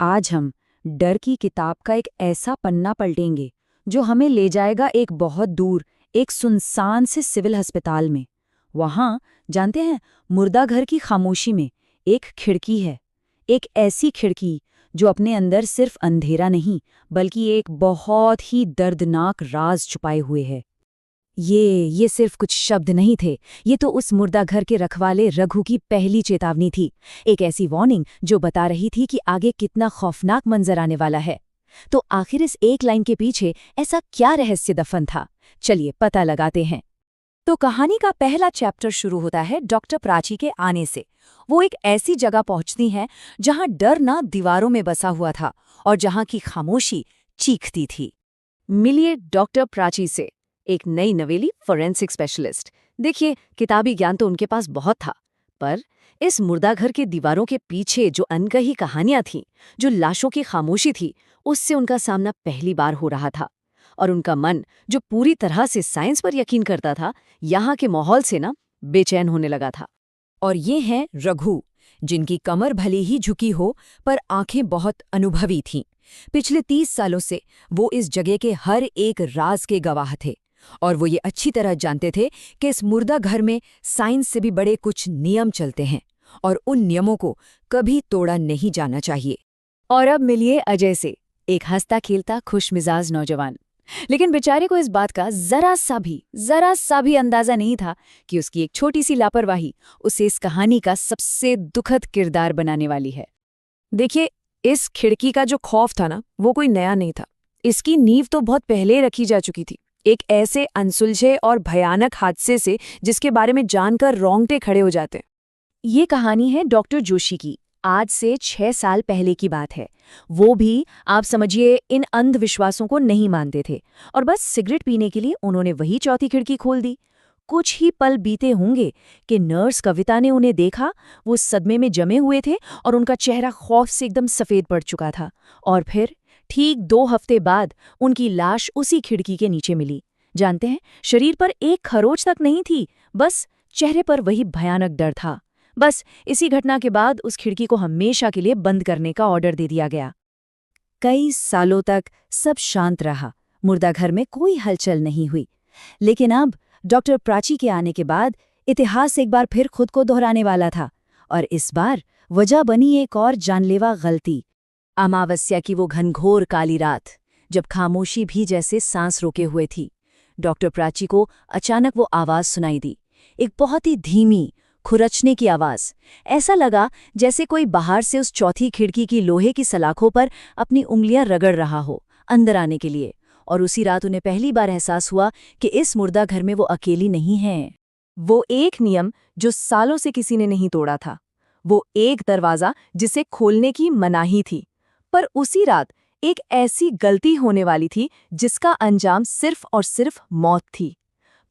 आज हम डर की किताब का एक ऐसा पन्ना पलटेंगे जो हमें ले जाएगा एक बहुत दूर, एक सुनसान से सिविल अस्पताल में। वहां, जानते हैं, मुर्दा घर की खामोशी में एक खिड़की है। एक ऐसी खिड़की जो अपने अंदर सिर्फ अंधेरा नहीं, बल्कि एक बहुत ही दर्दनाक राज छुपाए हुए है। ये सिर्फ कुछ शब्द नहीं थे। ये तो उस मुर्दा घर के रखवाले रघु की पहली चेतावनी थी। एक ऐसी वार्निंग जो बता रही थी कि आगे कितना खौफनाक मंजर आने वाला है। तो आखिर इस एक लाइन के पीछे ऐसा क्या रहस्य दफन था? चलिए पता लगाते हैं। तो कहानी का पहला चैप्टर शुरू होता है डॉक्टर प्राची के आने से। वो एक ऐसी जगह पहुंचती हैं जहां डर ना दीवारों में बसा हुआ था और जहां की खामोशी चीखती थी। मिलिए डॉक्टर प्राची से, एक नई नवेली फोरेंसिक स्पेशलिस्ट। देखिए, किताबी ज्ञान तो उनके पास बहुत था, पर इस मुर्दा घर के दीवारों के पीछे जो अनकही कहानियां थीं, जो लाशों की खामोशी थी, उससे उनका सामना पहली बार हो रहा था। और उनका मन, जो पूरी तरह से साइंस पर यकीन करता था, यहाँ के माहौल से ना बेचैन होने लगा था। और ये हैं रघु, जिनकी कमर भले ही झुकी हो, पर आंखें बहुत अनुभवी थीं। पिछले 30 सालों से वो इस जगह के हर एक राज के गवाह थे, और वो ये अच्छी तरह जानते थे कि इस मुर्दा घर में साइंस से भी बड़े कुछ नियम चलते हैं, और उन नियमों को कभी तोड़ा नहीं जाना चाहिए। और अब मिलिए अजय से, एक हंसता खेलता खुशमिजाज नौजवान। लेकिन बेचारे को इस बात का जरा सा भी अंदाजा नहीं था कि उसकी एक छोटी सी लापरवाही उसे इस कहानी का सबसे दुखद किरदार बनाने वाली है। देखिए, इस खिड़की का जो खौफ था ना, वो कोई नया नहीं था। इसकी नींव तो बहुत पहले रखी जा चुकी थी, एक ऐसे अनसुलझे और भयानक हादसे से जिसके बारे में जानकर रोंगटे खड़े हो जाते। ये कहानी है डॉक्टर जोशी की। आज से 6 साल पहले की बात है। वो भी, आप समझिए, इन अंधविश्वासों को नहीं मानते थे, और बस सिगरेट पीने के लिए उन्होंने वही चौथी खिड़की खोल दी। कुछ ही पल बीते होंगे कि नर्स कविता ने उन्हें देखा। वो सदमे में जमे हुए थे और उनका चेहरा खौफ से एकदम सफेद पड़ चुका था। और फिर ठीक 2 हफ्ते बाद उनकी लाश उसी खिड़की के नीचे मिली। जानते हैं, शरीर पर एक खरोच तक नहीं थी, बस चेहरे पर वही भयानक डर था। बस इसी घटना के बाद उस खिड़की को हमेशा के लिए बंद करने का ऑर्डर दे दिया गया। कई सालों तक सब शांत रहा, मुर्दा घर में कोई हलचल नहीं हुई। लेकिन अब डॉक्टर प्राची के आने के बाद इतिहास एक बार फिर खुद को दोहराने वाला था, और इस बार वजह बनी एक और जानलेवा गलती। अमावस्या की वो घनघोर काली रात, जब खामोशी भी जैसे सांस रोके हुए थी, डॉक्टर प्राची को अचानक वो आवाज सुनाई दी। एक बहुत ही धीमी, खुरचने की आवाज। ऐसा लगा जैसे कोई बाहर से उस चौथी खिड़की की लोहे की सलाखों पर अपनी उंगलियां रगड़ रहा हो अंदर आने के लिए। और उसी रात उन्हें पहली बार एहसास हुआ कि इस मुर्दा घर में वो अकेली नहीं है। वो एक नियम जो सालों से किसी ने नहीं तोड़ा था, वो एक दरवाजा जिसे खोलने की मनाही थी। पर उसी रात एक ऐसी गलती होने वाली थी जिसका अंजाम सिर्फ और सिर्फ मौत थी।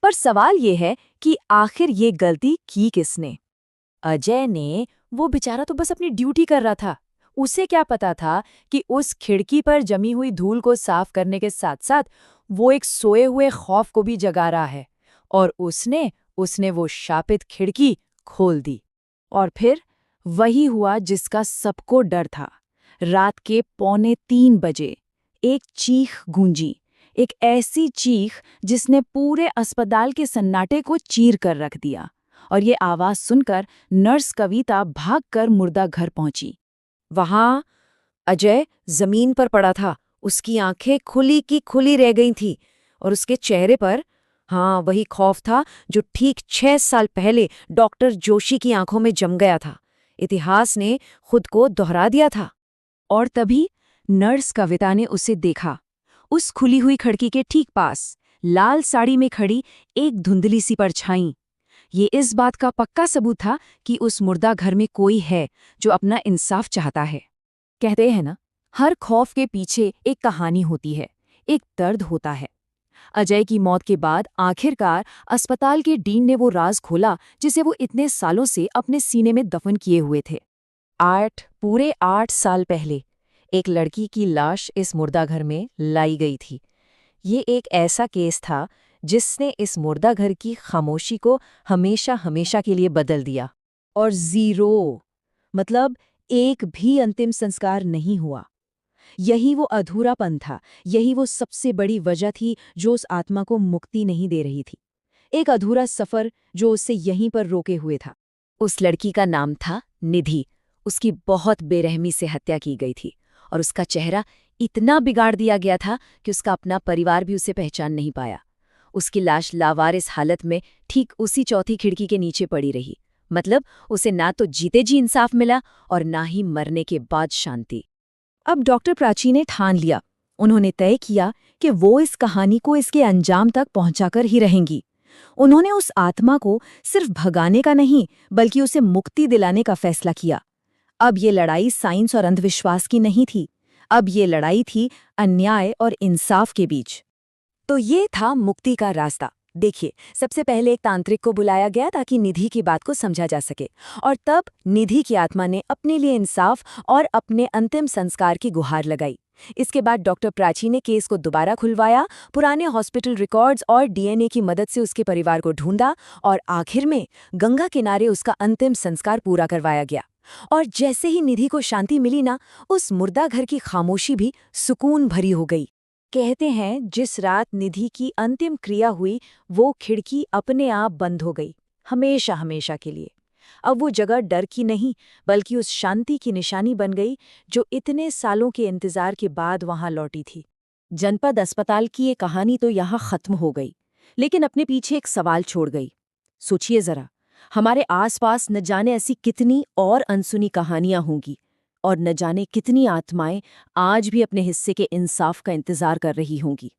पर सवाल ये है कि आखिर ये गलती की किसने? अजय ने। वो बेचारा तो बस अपनी ड्यूटी कर रहा था। उसे क्या पता था कि उस खिड़की पर जमी हुई धूल को साफ करने के साथ साथ वो एक सोए हुए खौफ को भी जगा रहा है। और उसने वो शापित खिड़की खोल दी। और फिर वही हुआ जिसका सबको डर था। रात के 2:45 बजे एक चीख गूंजी, एक ऐसी चीख जिसने पूरे अस्पताल के सन्नाटे को चीर कर रख दिया। और ये आवाज सुनकर नर्स कविता भागकर मुर्दा घर पहुंची। वहां अजय जमीन पर पड़ा था, उसकी आंखें खुली की खुली रह गई थीं, और उसके चेहरे पर, हाँ, वही खौफ था जो ठीक 6 साल पहले डॉक्टर जोशी की आंखों में जम गया था। इतिहास ने खुद को दोहरा दिया था। और तभी नर्स कविता ने उसे देखा। उस खुली हुई खिड़की के ठीक पास लाल साड़ी में खड़ी एक धुंधली सी परछाई। ये इस बात का पक्का सबूत था कि उस मुर्दा घर में कोई है जो अपना इंसाफ चाहता है। कहते हैं ना, हर खौफ के पीछे एक कहानी होती है, एक दर्द होता है। अजय की मौत के बाद आखिरकार अस्पताल के डीन ने वो राज खोला जिसे वो इतने सालों से अपने सीने में दफन किए हुए थे। पूरे 8 साल पहले एक लड़की की लाश इस मुर्दा घर में लाई गई थी। ये एक ऐसा केस था जिसने इस मुर्दा घर की खामोशी को हमेशा हमेशा के लिए बदल दिया। और ज़ीरो, मतलब एक भी अंतिम संस्कार नहीं हुआ। यही वो अधूरापन था, यही वो सबसे बड़ी वजह थी जो उस आत्मा को मुक्ति नहीं दे रही थी। एक अधूरा सफर जो उससे यहीं पर रोके हुए था। उस लड़की का नाम था निधि। उसकी बहुत बेरहमी से हत्या की गई थी और उसका चेहरा इतना बिगाड़ दिया गया था कि उसका अपना परिवार भी उसे पहचान नहीं पाया। उसकी लाश लावारिस हालत में ठीक उसी चौथी खिड़की के नीचे पड़ी रही। मतलब उसे ना तो जीते जी इंसाफ मिला और ना ही मरने के बाद शांति। अब डॉक्टर प्राची ने ठान लिया। उन्होंने तय किया कि वो इस कहानी को इसके अंजाम तक पहुंचाकर ही रहेंगी। उन्होंने उस आत्मा को सिर्फ भगाने का नहीं, बल्कि उसे मुक्ति दिलाने का फैसला किया। अब ये लड़ाई साइंस और अंधविश्वास की नहीं थी। अब ये लड़ाई थी अन्याय और इंसाफ के बीच। तो ये था मुक्ति का रास्ता। देखिए, सबसे पहले एक तांत्रिक को बुलाया गया ताकि निधि की बात को समझा जा सके, और तब निधि की आत्मा ने अपने लिए इंसाफ और अपने अंतिम संस्कार की गुहार लगाई। इसके बाद डॉक्टर प्राची ने केस को दोबारा खुलवाया, पुराने हॉस्पिटल रिकॉर्ड्स और डीएनए की मदद से उसके परिवार को ढूंढा, और आखिर में गंगा किनारे उसका अंतिम संस्कार पूरा करवाया गया। और जैसे ही निधि को शांति मिली ना, उस मुर्दा घर की खामोशी भी सुकून भरी हो गई। कहते हैं जिस रात निधि की अंतिम क्रिया हुई, वो खिड़की अपने आप बंद हो गई, हमेशा हमेशा के लिए। अब वो जगह डर की नहीं, बल्कि उस शांति की निशानी बन गई जो इतने सालों के इंतजार के बाद वहां लौटी थी। जनपद अस्पताल की ये कहानी तो यहाँ खत्म हो गई, लेकिन अपने पीछे एक सवाल छोड़ गई। सोचिए जरा, हमारे आसपास न जाने ऐसी कितनी और अनसुनी कहानियां होंगी, और न जाने कितनी आत्माएं आज भी अपने हिस्से के इंसाफ का इंतजार कर रही होंगी।